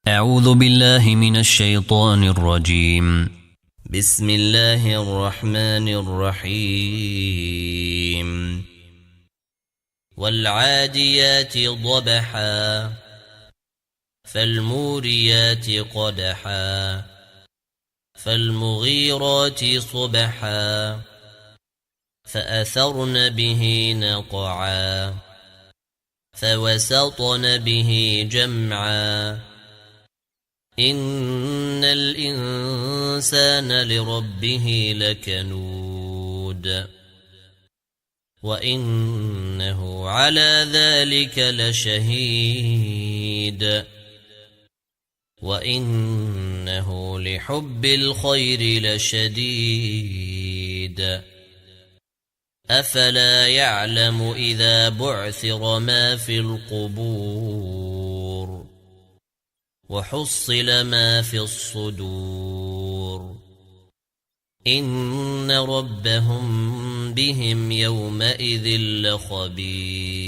أعوذ بالله من الشيطان الرجيم. بسم الله الرحمن الرحيم. والعاديات ضبحا فالموريات قدحا فالمغيرات صبحا فأثرن به نقعا فوسطن به جمعا إن الإنسان لربه لكنود وإنه على ذلك لشهيد وإنه لحب الخير لشديد أفلا يعلم إذا بعثر ما في القبور وحصل ما في الصدور إن ربهم بهم يومئذ لخبير.